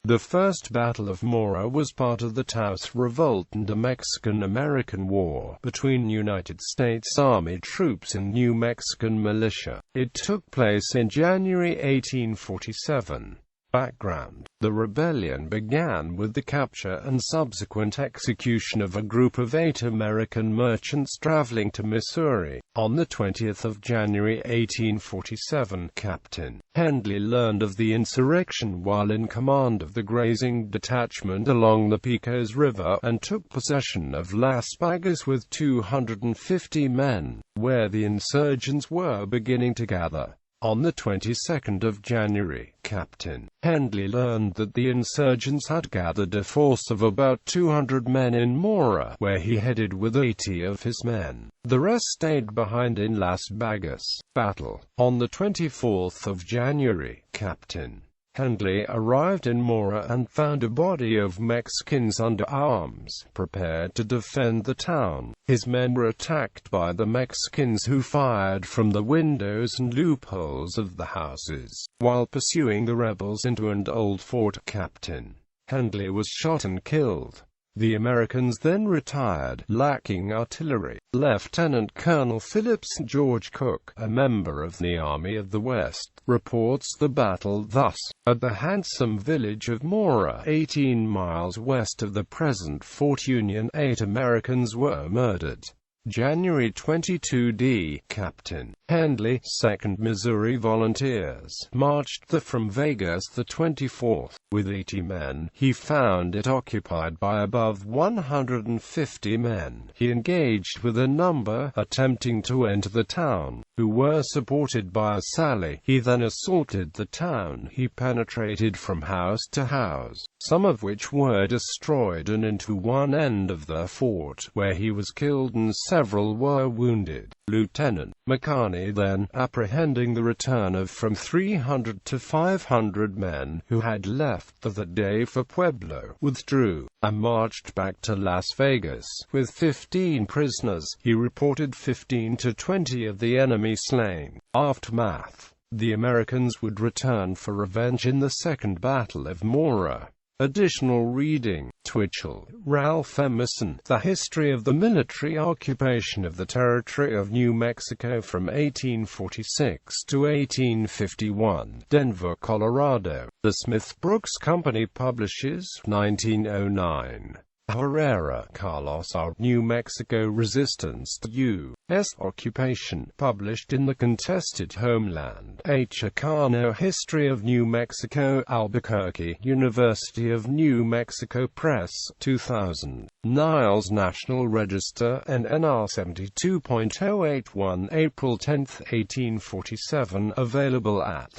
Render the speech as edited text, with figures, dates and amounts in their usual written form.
The First Battle of Mora was part of the Taos Revolt and a Mexican-American war between United States Army troops and New Mexican militia. It took place in January 1847. Background: the rebellion began with the capture and subsequent execution of a group of 8 American merchants traveling to Missouri. On the 20th of January 1847, Captain Hendley learned of the insurrection while in command of the grazing detachment along the Pecos River, and took possession of Las Vegas with 250 men, where the insurgents were beginning to gather. On the 22nd of January, Captain Hendley learned that the insurgents had gathered a force of about 200 men in Mora, where he headed with 80 of his men. The rest stayed behind in Las Vegas. Battle. On the 24th of January, Captain Hendley arrived in Mora and found a body of Mexicans under arms, prepared to defend the town. His men were attacked by the Mexicans, who fired from the windows and loopholes of the houses. While pursuing the rebels into an old fort, Captain Hendley was shot and killed. The Americans then retired, lacking artillery. Lieutenant Colonel Phillips George Cook, a member of the Army of the West, reports the battle thus: at the handsome village of Mora, 18 miles west of the present Fort Union, 8 Americans were murdered. January 22d, Captain Hendley, 2nd Missouri Volunteers, marched from Vegas the 24th. With 80 men, he found it occupied by above 150 men. He engaged with a number attempting to enter the town, who were supported by a sally. He then assaulted the town. He penetrated from house to house, some of which were destroyed, and into one end of the fort, where he was killed and several were wounded. Lieutenant McCarney then, apprehending the return of from 300 to 500 men who had left that day for Pueblo, withdrew, and marched back to Las Vegas, with 15 prisoners. He reported 15 to 20 of the enemy slain. Aftermath: the Americans would return for revenge in the Second Battle of Mora. Additional reading: Twitchell, Ralph Emerson, The History of the Military Occupation of the Territory of New Mexico from 1846 to 1851. Denver, Colorado. The Smith Brooks Company publishes, 1909. Herrera, Carlos R. New Mexico Resistance to U.S. Occupation, published in the Contested Homeland. H. Acano, History of New Mexico, Albuquerque, University of New Mexico Press, 2000. Niles National Register, NR 72.081, April 10, 1847, available at